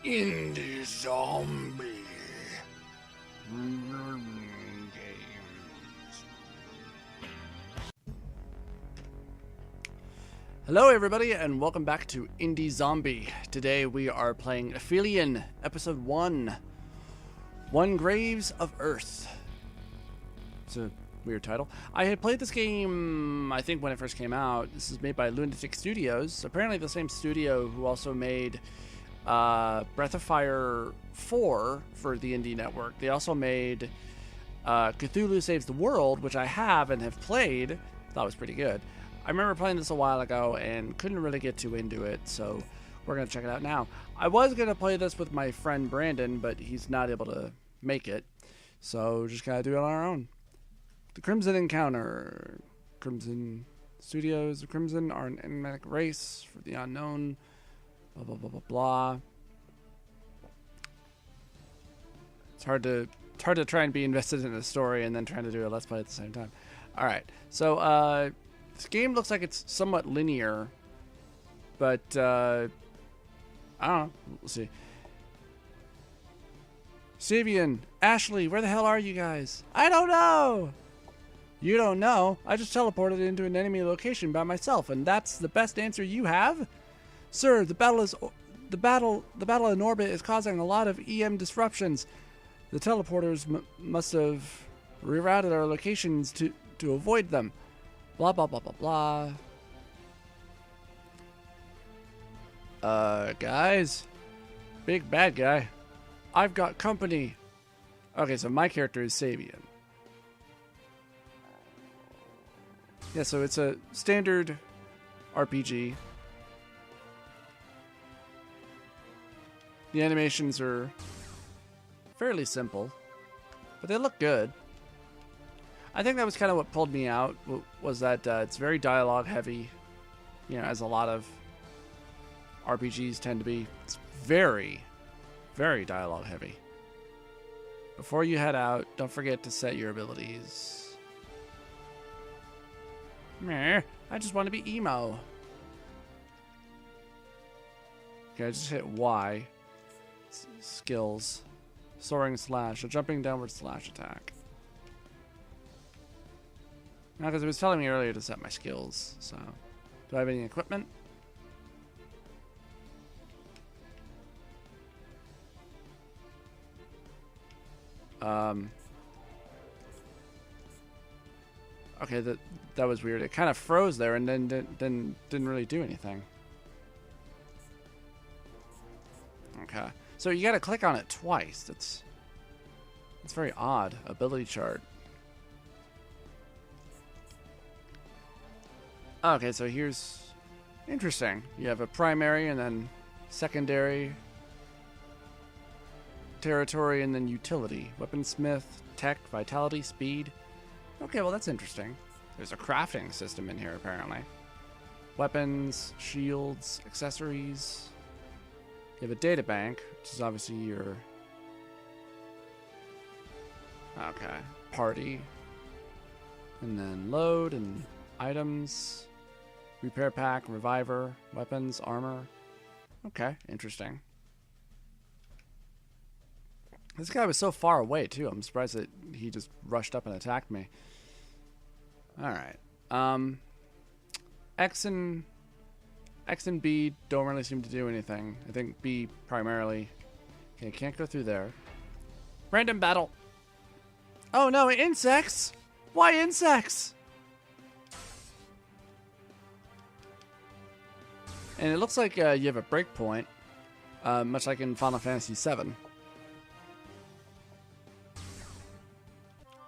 Indie Zombie Games. Hello everybody and welcome back to Indie Zombie. Today we are playing Aphelion, Episode 1. One Graves of Earth. It's a weird title. I had played this game, I think, when it first came out. This is made by Lunatic Studios. Apparently the same studio who also made Breath of Fire 4 for the Indie Network. They also made Cthulhu Saves the World, which I have and have played. Thought was pretty good. I remember playing this a while ago and couldn't really get too into it, so we're going to check it out now. I was going to play this with my friend Brandon, but he's not able to make it, so just got to do it on our own. The Crimson Encounter. Crimson Studios. The Crimson are an enigmatic race for the unknown. Blah, blah, blah, blah, blah. It's hard to try and be invested in the story and then trying to do a Let's Play at the same time. Alright, so this game looks like it's somewhat linear, but I don't know. We'll see. Savian, Ashley, where the hell are you guys? I don't know! You don't know? I just teleported into an enemy location by myself, and that's the best answer you have? Sir, the battle in orbit is causing a lot of EM disruptions. The teleporters must have rerouted our locations to avoid them. Blah, blah, blah, blah, blah. Guys? Big bad guy. I've got company. Okay, so my character is Savian. Yeah, so it's a standard RPG. The animations are fairly simple, but they look good. I think that was kind of what pulled me out, was that it's very dialogue heavy, you know, as a lot of RPGs tend to be. It's very, very dialogue heavy. Before you head out, don't forget to set your abilities. Meh, I just want to be emo. Okay, I just hit Y. Skills. Soaring slash. A jumping downward slash attack. Now, because it was telling me earlier to set my skills, so. Do I have any equipment? Okay, that was weird. It kind of froze there and then didn't really do anything. Okay. So you gotta click on it twice. That's very odd. Ability chart. Okay, so here's interesting. You have a primary and then secondary territory and then utility. Weaponsmith, tech, vitality, speed. Okay, well that's interesting. There's a crafting system in here apparently. Weapons, shields, accessories. You have a data bank, which is obviously your party. And then load and items. Repair pack, reviver, weapons, armor. Okay, interesting. This guy was so far away too. I'm surprised that he just rushed up and attacked me. Alright. X and B don't really seem to do anything. I think B primarily. Okay, can't go through there. Random battle. Oh no, insects! Why insects? And it looks like you have a breakpoint, much like in Final Fantasy VII.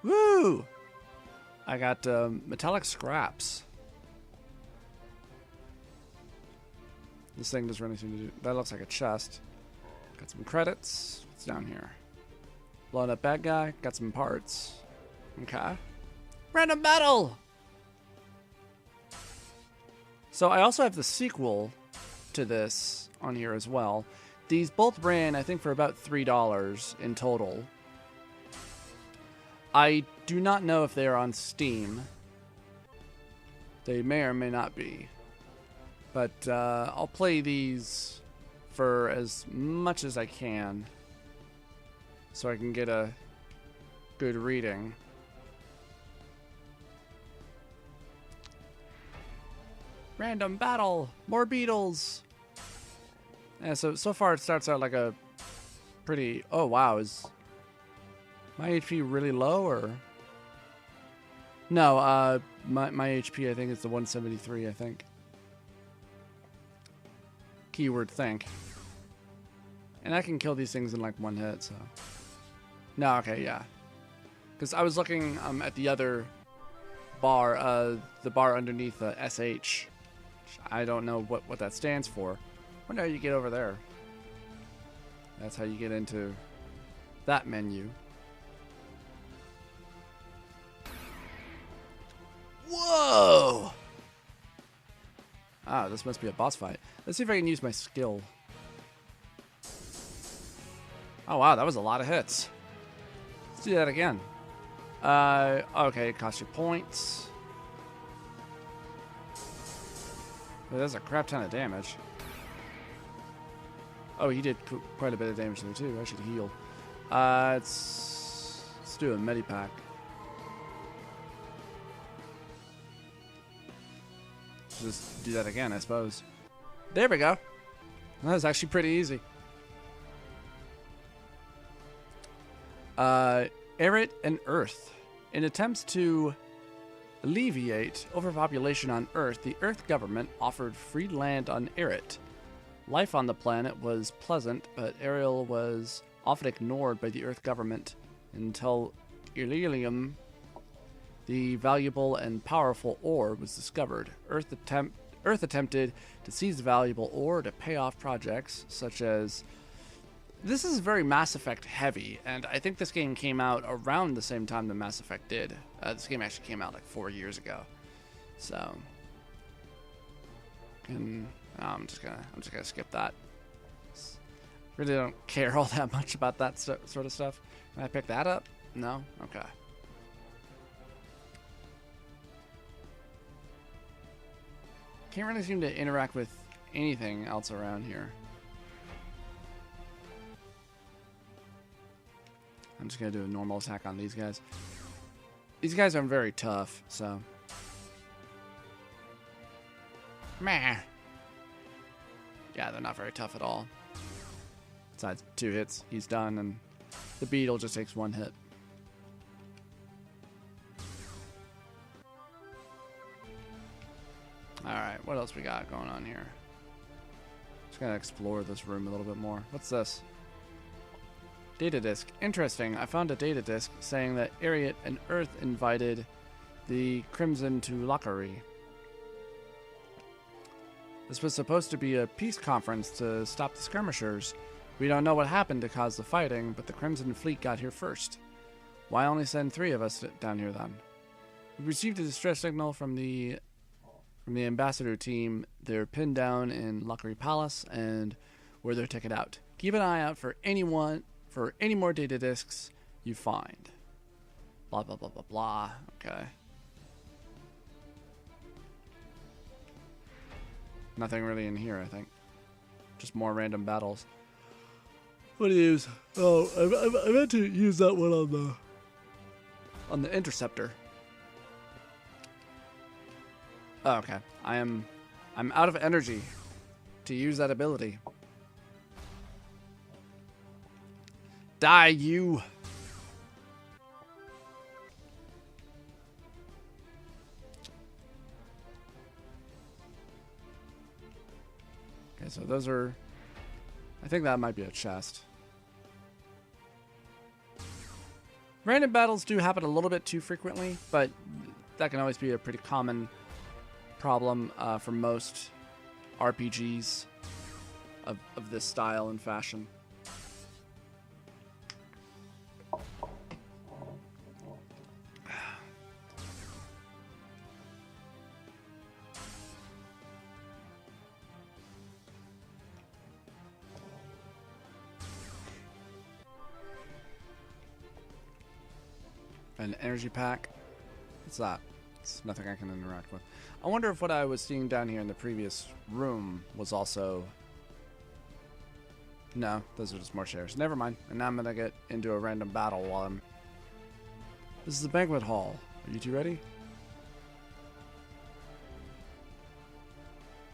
Woo! I got metallic scraps. This thing doesn't really seem to do. That looks like a chest. Got some credits. What's down here? Blown up bad guy. Got some parts. Okay. Random battle! So I also have the sequel to this on here as well. These both ran, I think, for about $3 in total. I do not know if they are on Steam. They may or may not be. But I'll play these for as much as I can so I can get a good reading. Random battle! More beetles! Yeah, so far it starts out like a pretty... Oh, wow. Is my HP really low, or... No, my HP, I think, is the 173, I think. Keyword think. And I can kill these things in like one hit, so... No, okay, yeah. Because I was looking at the other bar, the bar underneath the SH. I don't know what that stands for. I wonder how you get over there. That's how you get into that menu. Whoa! Ah, this must be a boss fight. Let's see if I can use my skill. Oh wow, that was a lot of hits. Let's do that again. Okay, it costs you points. But that's a crap ton of damage. Oh, he did quite a bit of damage there too. I should heal. Let's do a medipack. Just do that again, I suppose. There we go. That was actually pretty easy. Erit and Earth. In attempts to alleviate overpopulation on Earth, the Earth government offered free land on Erit. Life on the planet was pleasant, but Ariel was often ignored by the Earth government until Aphelion, the valuable and powerful ore, was discovered. Earth attempted to seize the valuable ore to pay off projects such as... This is very Mass Effect heavy, and I think this game came out around the same time that Mass Effect did. This game actually came out like 4 years ago, so I'm just gonna skip that. Really don't care all that much about that sort of stuff. Can I pick that up? No? Okay. Can't really seem to interact with anything else around here. I'm just gonna do a normal attack on these guys. These guys are very tough, so. Meh. Yeah, they're not very tough at all. Besides 2 hits, he's done, and the beetle just takes 1 hit. Alright, what else we got going on here? Just gonna explore this room a little bit more. What's this? Data disk. Interesting. I found a data disk saying that Ariat and Earth invited the Crimson to Lockery. This was supposed to be a peace conference to stop the skirmishers. We don't know what happened to cause the fighting, but the Crimson Fleet got here first. Why only send 3 of us down here then? We received a distress signal from the ambassador team. They're pinned down in Lockery Palace, and we're their ticket out. Keep an eye out for any more data disks you find. Blah, blah, blah, blah, blah. Okay. Nothing really in here, I think. Just more random battles. What do you use? Oh, I meant to use that one on the interceptor. Oh, okay. I'm out of energy to use that ability. Die, you! Okay, so those are... I think that might be a chest. Random battles do happen a little bit too frequently, but that can always be a pretty common problem for most RPGs of this style and fashion. An energy pack. What's that? It's nothing I can interact with. I wonder if what I was seeing down here in the previous room was also No, those are just more chairs. Never mind. And now I'm gonna get into a random battle while I'm... This is the banquet hall. Are you two ready?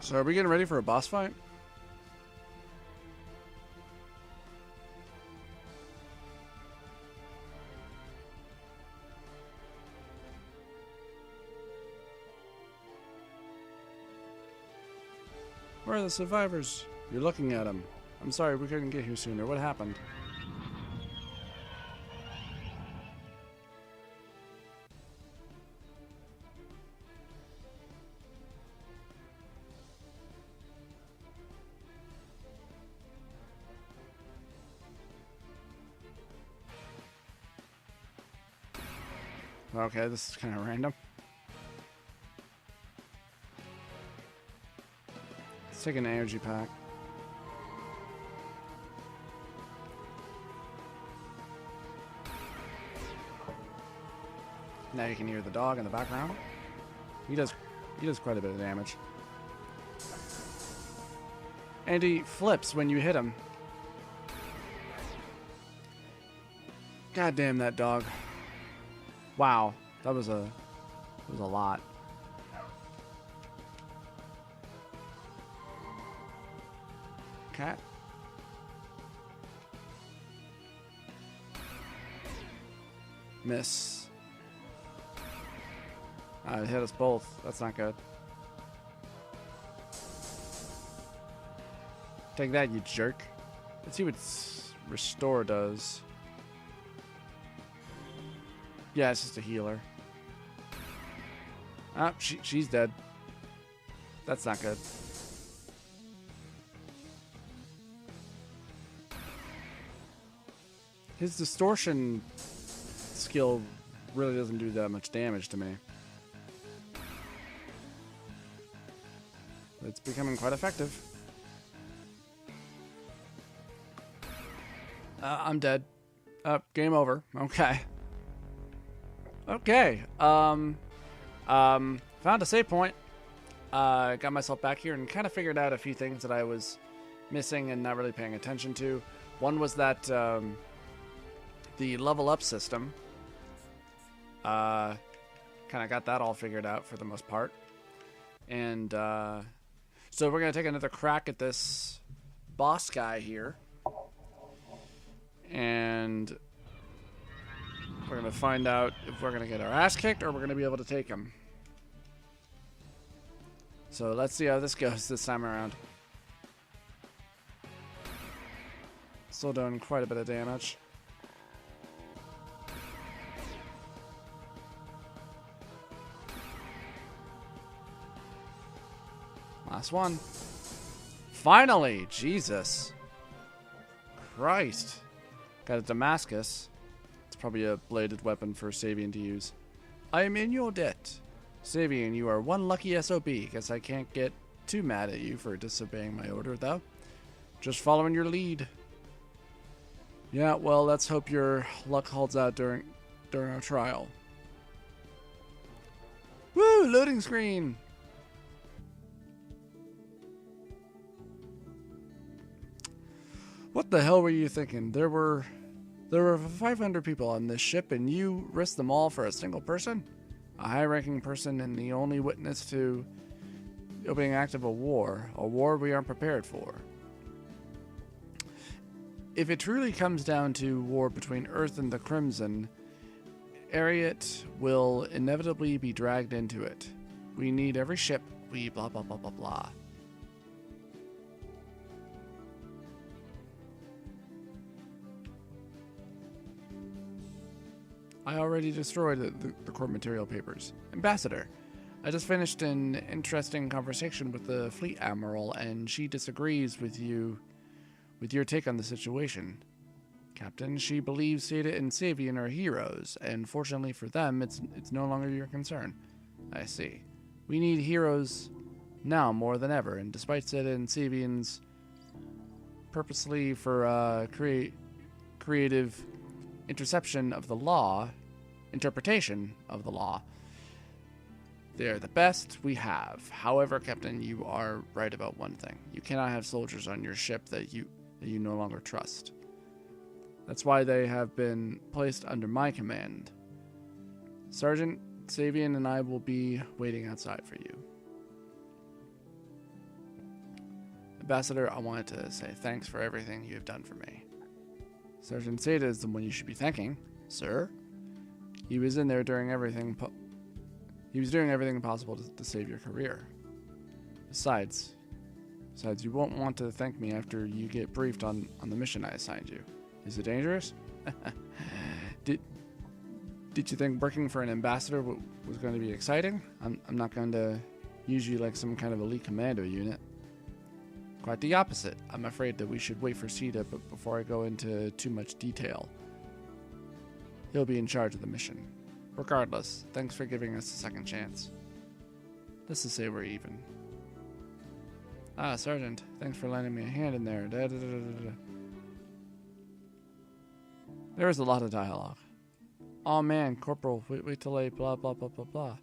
So are we getting ready for a boss fight? Where are the survivors? You're looking at them. I'm sorry we couldn't get here sooner. What happened? Okay, this is kind of random. Let's take an energy pack. Now you can hear the dog in the background. He does quite a bit of damage. And he flips when you hit him. God damn that dog. Wow, that was a lot. Cat. Miss. It hit us both. That's not good. Take that, you jerk. Let's see what Restore does. Yeah, it's just a healer. Ah, she's dead. That's not good. His distortion skill really doesn't do that much damage to me. It's becoming quite effective. I'm dead. Game over. Okay. Okay. Found a save point. Got myself back here and kind of figured out a few things that I was missing and not really paying attention to. One was that the level up system. Kind of got that all figured out for the most part. And so we're going to take another crack at this boss guy here. And we're going to find out if we're going to get our ass kicked or we're going to be able to take him. So let's see how this goes this time around. Still doing quite a bit of damage. Last one. Finally! Jesus. Christ. Got a Damascus. It's probably a bladed weapon for Savian to use. I am in your debt. Savian, you are one lucky SOB. Guess I can't get too mad at you for disobeying my order, though. Just following your lead. Yeah, well, let's hope your luck holds out during our trial. Woo! Loading screen! What the hell were you thinking? There were 500 people on this ship, and you risked them all for a single person? A high-ranking person and the only witness to the opening act of a war we aren't prepared for. If it truly comes down to war between Earth and the Crimson, Ariat will inevitably be dragged into it. We need every ship, we blah blah blah blah blah. I already destroyed the core material papers. Ambassador, I just finished an interesting conversation with the Fleet Admiral, and she disagrees with your take on the situation. Captain, she believes Seda and Savian are heroes, and fortunately for them, it's no longer your concern. I see. We need heroes now more than ever, and despite Seda and Savian's purposely for creative interpretation of the law, they're the best we have. However, Captain, you are right about one thing. You cannot have soldiers on your ship that that you no longer trust. That's why they have been placed under my command. Sergeant, Savian and I will be waiting outside for you. Ambassador, I wanted to say thanks for everything you have done for me. Sergeant Seda is the one you should be thanking, sir. He was in there doing everything. He was doing everything possible to save your career. Besides, you won't want to thank me after you get briefed on the mission I assigned you. Is it dangerous? Did you think working for an ambassador was going to be exciting? I'm not going to use you like some kind of elite commando unit. Quite the opposite. I'm afraid that we should wait for Sita before I go into too much detail. He'll be in charge of the mission. Regardless, thanks for giving us a second chance. Let's just say we're even. Ah, Sergeant, thanks for lending me a hand in there. There was a lot of dialogue. Oh man, Corporal, wait till I blah blah blah blah blah.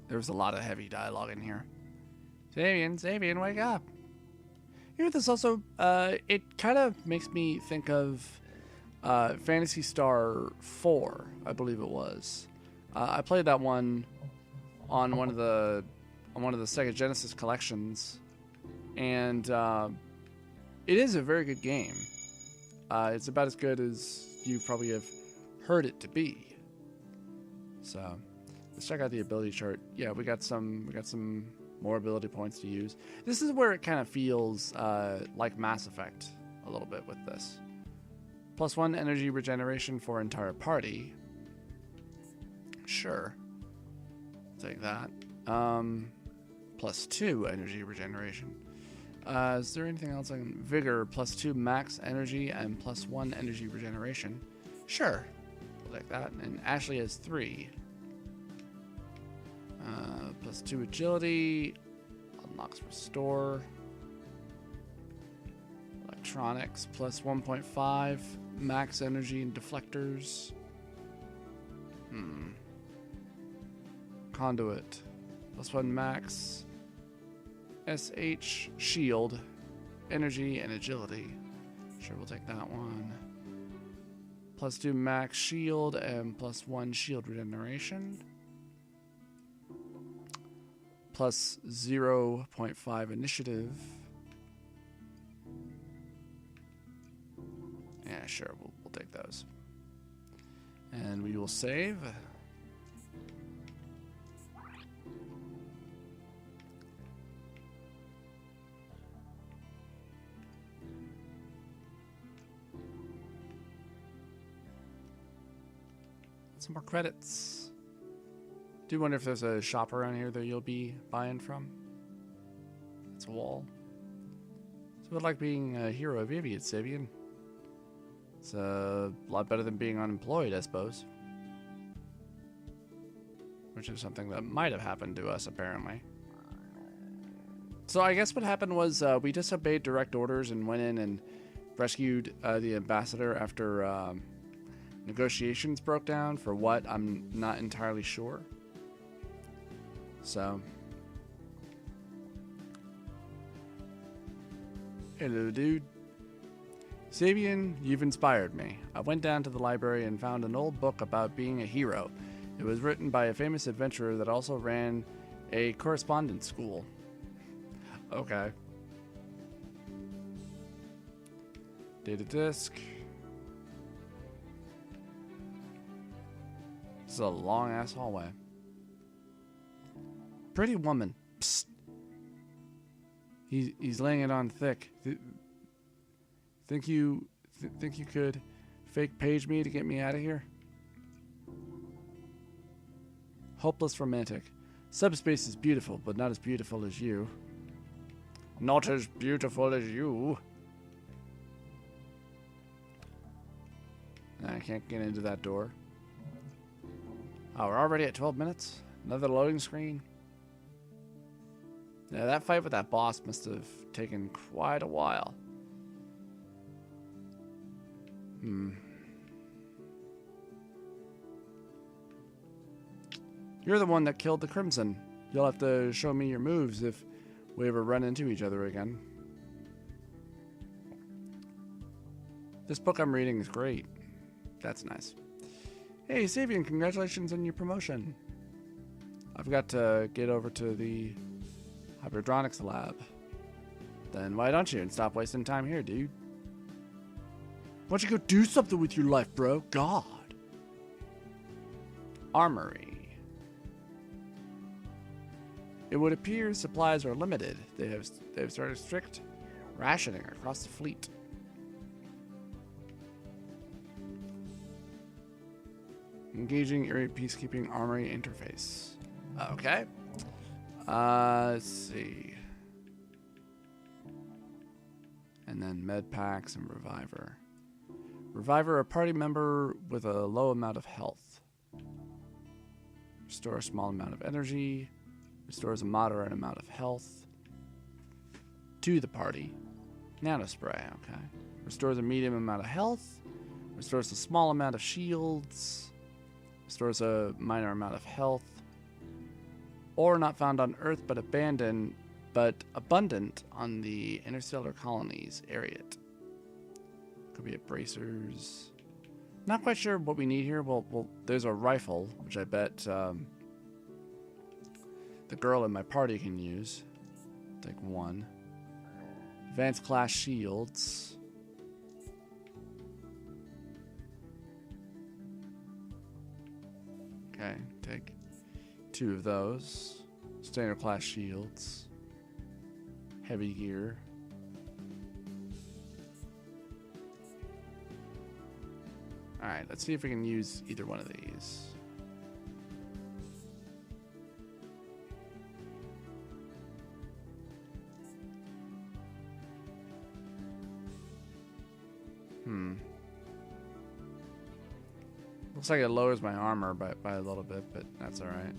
There was a lot of heavy dialogue in here. Savian, wake up. You know, this also, it kind of makes me think of Phantasy Star 4, I believe it was. I played that one on one of the Sega Genesis collections, and it is a very good game. It's about as good as you probably have heard it to be. So let's check out the ability chart. Yeah, we got some more ability points to use. This is where it kind of feels like Mass Effect a little bit with this. +1 energy regeneration for entire party. Sure. Take that. +2 energy regeneration. Is there anything else I can... Vigor, +2 max energy and +1 energy regeneration. Sure. We'll take that. And Ashley has 3. +2 agility. Unlocks restore. Electronics, +1.5. Max energy and deflectors. Conduit. +1 max. SH shield. Energy and agility. Sure, we'll take that one. +2 max shield and +1 shield regeneration. +0.5 initiative. Yeah, sure, we'll take those. And we will save. Some more credits. Do wonder if there's a shop around here that you'll be buying from. It's a wall. So it's like being a hero of Vivian, Savian. It's a lot better than being unemployed, I suppose. Which is something that might have happened to us, apparently. So I guess what happened was we disobeyed direct orders and went in and rescued the ambassador after negotiations broke down. For what, I'm not entirely sure. So, hello, dude. Savian, you've inspired me. I went down to the library and found an old book about being a hero. It was written by a famous adventurer that also ran a correspondence school. Okay. Data disk. This is a long ass hallway. Pretty woman. Psst. He's laying it on thick. Think you could fake page me to get me out of here? Hopeless romantic. Subspace is beautiful, but not as beautiful as you. Not as beautiful as you. I can't get into that door. Oh, we're already at 12 minutes? Another loading screen? Yeah, that fight with that boss must have taken quite a while. You're the one that killed the Crimson. You'll have to show me your moves if we ever run into each other again. This book I'm reading is great. That's nice. Hey, Savian, congratulations on your promotion. I've got to get over to the hybridronics lab. Then why don't you and stop wasting time here, dude? Why don't you go do something with your life, bro? God. Armory. It would appear supplies are limited. They have started strict rationing across the fleet. Engaging Eerie Peacekeeping Armory interface. Okay. Let's see. And then med packs and reviver. Reviver, a party member with a low amount of health. Restore a small amount of energy. Restores a moderate amount of health to the party. Nanospray, okay. Restores a medium amount of health. Restores a small amount of shields. Restores a minor amount of health. Or not found on Earth but abundant on the interstellar colonies area. Could be at bracers. Not quite sure what we need here. Well, there's a rifle, which I bet the girl in my party can use. Take one. Advanced class shields. Okay, take 2 of those. Standard class shields. Heavy gear. Alright, let's see if we can use either one of these. Looks like it lowers my armor by a little bit, but that's alright.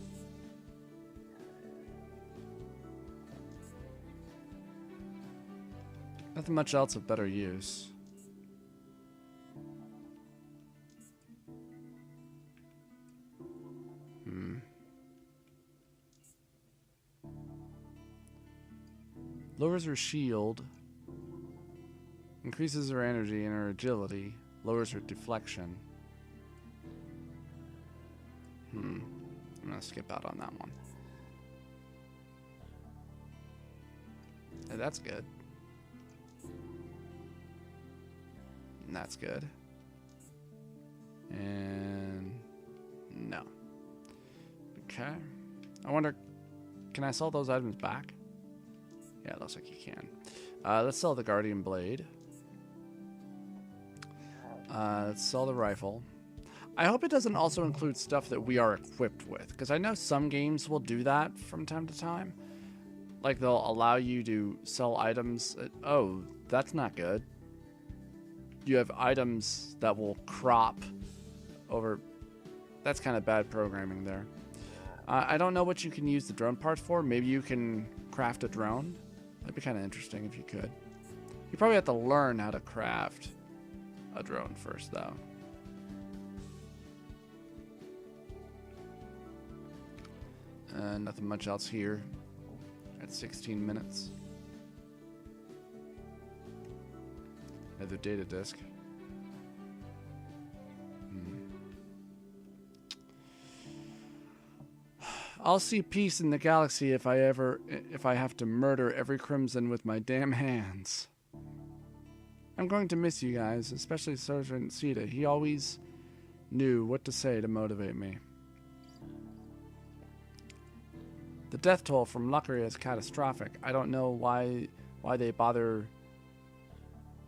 Nothing much else of better use. Lowers her shield. Increases her energy and her agility. Lowers her deflection. I'm gonna skip out on that one. Hey, that's good. And that's good. And no. Okay. I wonder, can I sell those items back? Yeah, it looks like you can. Let's sell the Guardian Blade. Let's sell the rifle. I hope it doesn't also include stuff that we are equipped with, because I know some games will do that from time to time. Like, they'll allow you to sell items. Oh, that's not good. You have items that will crop over. That's kind of bad programming there. I don't know what you can use the drone parts for. Maybe you can craft a drone. That'd be kind of interesting if you could. You probably have to learn how to craft a drone first, though. Nothing much else here at 16 minutes. Another data disk. I'll see peace in the galaxy if I have to murder every crimson with my damn hands. I'm going to miss you guys, especially Sergeant Sita. He always knew what to say to motivate me. The death toll from Luckery is catastrophic. I don't know why they bother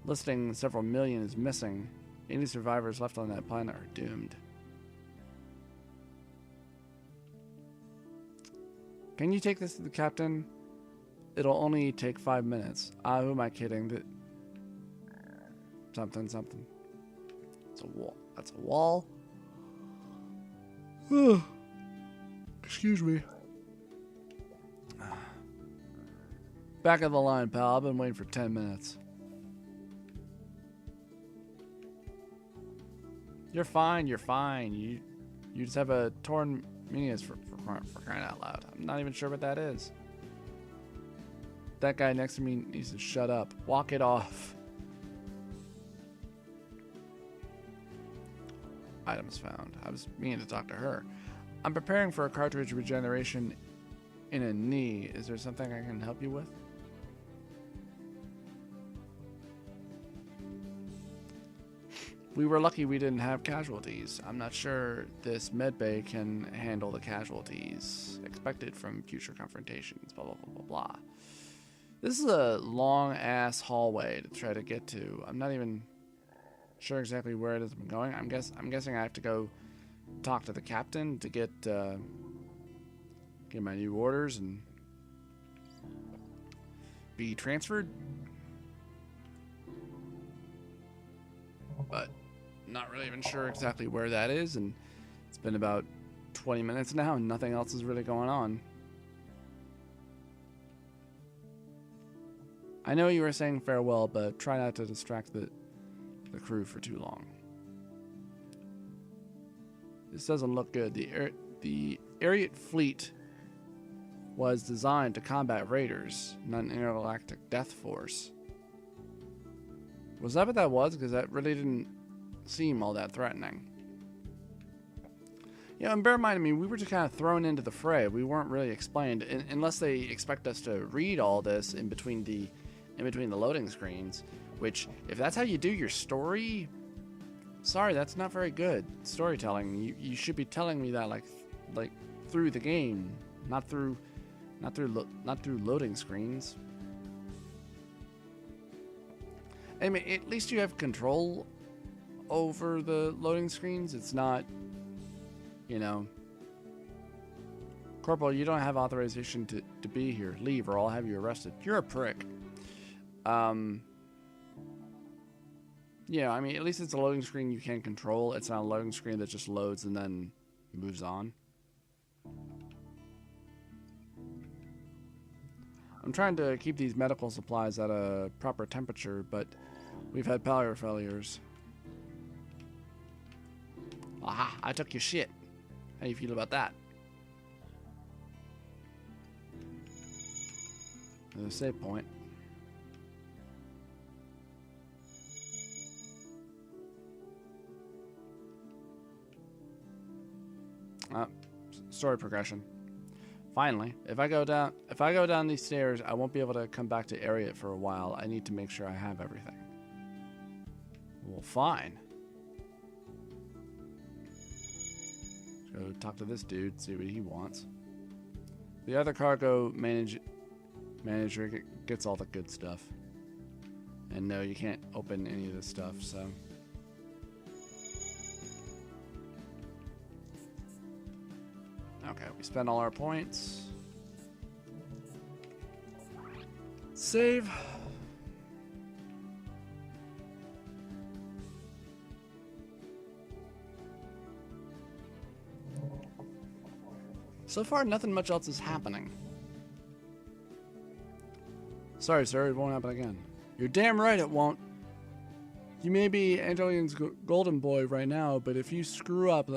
listing several million as missing. Any survivors left on that planet are doomed. Can you take this to the captain? It'll only take 5 minutes. Who am I kidding? Something. It's a wall. That's a wall. Excuse me. Back of the line, pal. I've been waiting for 10 minutes. You're fine. You just have a torn meniscus for crying out loud. I'm not even sure what that is. that guy next to me needs to shut up. Walk it off. Items found. I was meaning to talk to her. I'm preparing for a cartridge regeneration in a knee. Is there something I can help you with? We were lucky we didn't have casualties. I'm not sure this medbay can handle the casualties expected from future confrontations. Blah, blah, blah, blah, blah. This is a long-ass hallway to try to get to. I'm not even sure exactly where it is I'm going. I'm guessing I have to go talk to the captain to get my new orders and be transferred. But not really even sure exactly where that is, and it's been about 20 minutes now and nothing else is really going on. I know you were saying farewell, but try not to distract the crew for too long. This doesn't look good. The Ariat fleet was designed to combat raiders, not an intergalactic death force. Was that what that was? Because that really didn't seem all that threatening. Yeah, and bear in mind, I mean, we were just kind of thrown into the fray. We weren't really explained, unless they expect us to read all this in between the loading screens. Which, if that's how you do your story, sorry, that's not very good storytelling. You should be telling me that like through the game, not through loading screens. I mean, at least you have control over the loading screens. It's not, you know, Corporal, you don't have authorization to be here. Leave or I'll have you arrested. You're a prick. Yeah, I mean, at least it's a loading screen you can control. It's not a loading screen that just loads and then moves on. I'm trying to keep these medical supplies at a proper temperature, but we've had power failures. Aha, I took your shit. How do you feel about that? There's a save point. Story progression. Finally, if I go down these stairs, I won't be able to come back to Ariat for a while. I need to make sure I have everything. Well, fine. Let's go talk to this dude, see what he wants. The other cargo manager gets all the good stuff. And no, you can't open any of this stuff, so. Okay, we spent all our points. Save. So far, nothing much else is happening. Sorry, sir, it won't happen again. You're damn right it won't. You may be Angelion's golden boy right now, but if you screw up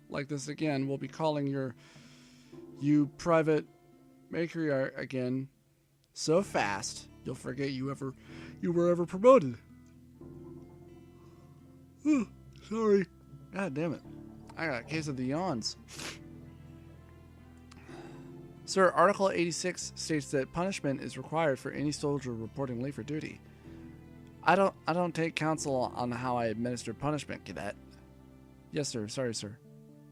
like this again, we'll be calling you private matriarch again so fast you'll forget you were ever promoted. Sorry. God damn it. I got a case of the yawns. Sir, Article 86 states that punishment is required for any soldier reporting late for duty. I don't take counsel on how I administer punishment, cadet. Yes, sir. Sorry, sir.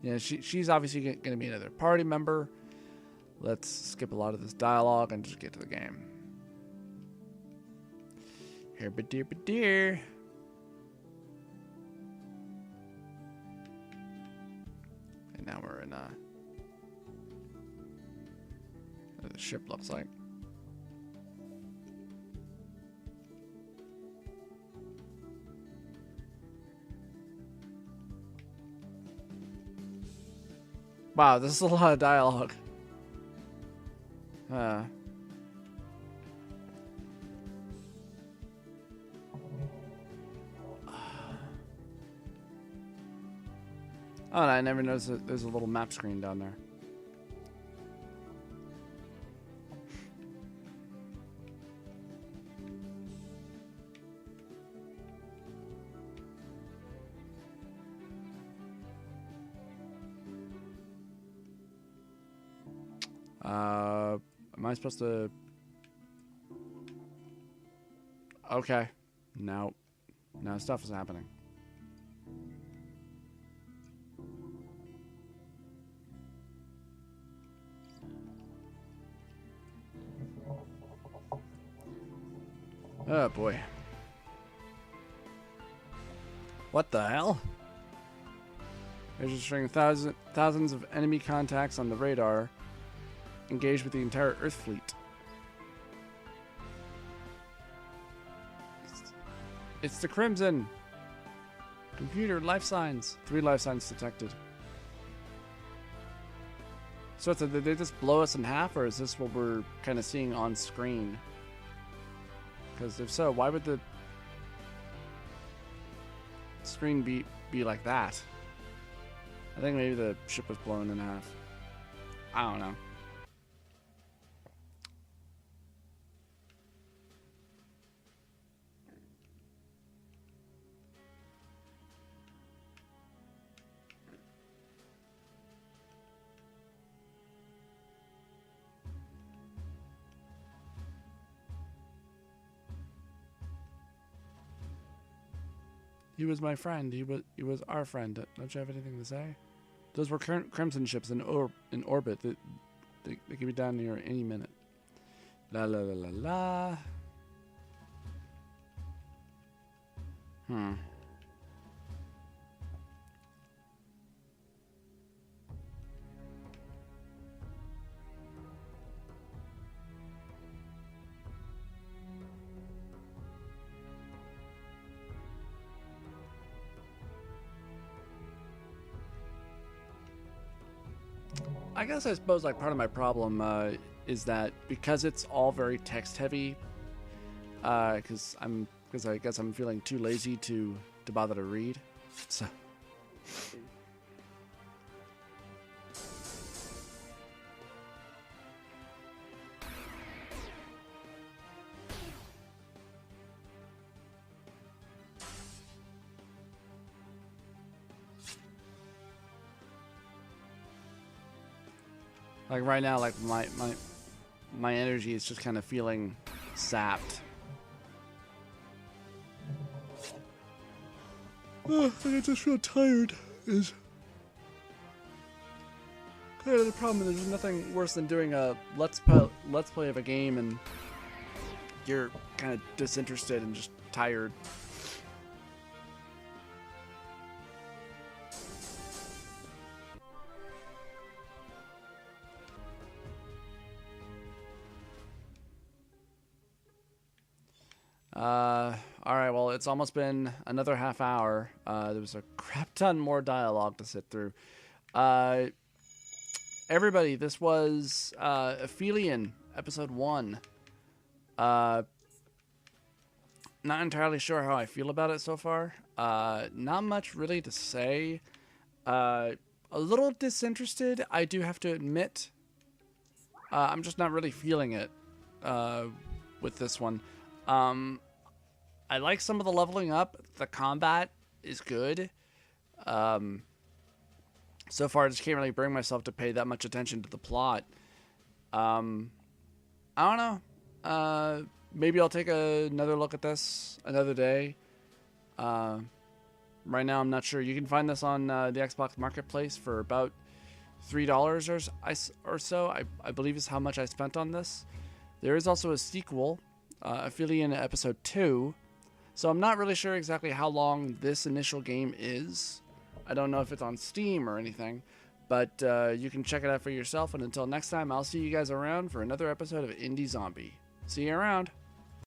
Yeah, she's obviously going to be another party member. Let's skip a lot of this dialogue and just get to the game. Here, but dear. And now we're in what the ship looks like. Wow, this is a lot of dialogue. Oh, and I never noticed that there's a little map screen down there. Am I supposed to... Okay. No. Now stuff is happening. Oh boy. What the hell? Registering thousands of enemy contacts on the radar. Engaged with the entire Earth fleet. It's the Crimson. Computer, life signs. 3 life signs detected. So did they just blow us in half, or is this what we're kind of seeing on screen? Because if so, why would the screen be like that? I think maybe the ship was blown in half. I don't know. He was my friend. He was our friend. Don't you have anything to say? Those were Crimson ships in orbit. They could be down here any minute. La la la la la. Hmm. I guess I suppose like part of my problem is that because it's all very text heavy, because I guess I'm feeling too lazy to bother to read. So like right now, like my energy is just kind of feeling sapped. I just feel tired. Is kind of the problem. There's nothing worse than doing a let's play of a game and you're kind of disinterested and just tired. Alright, well, it's almost been another half hour. There was a crap ton more dialogue to sit through. Everybody, this was Aphelion, episode 1. Not entirely sure how I feel about it so far. Not much really to say. A little disinterested, I do have to admit. I'm just not really feeling it with this one. I like some of the leveling up. The combat is good. So far, I just can't really bring myself to pay that much attention to the plot. I don't know. Maybe I'll take another look at this another day. Right now, I'm not sure. You can find this on the Xbox Marketplace for about $3 or so. I believe is how much I spent on this. There is also a sequel, Aphelion Episode 2. So I'm not really sure exactly how long this initial game is. I don't know if it's on Steam or anything. But you can check it out for yourself. And until next time, I'll see you guys around for another episode of Indie Zombie. See you around.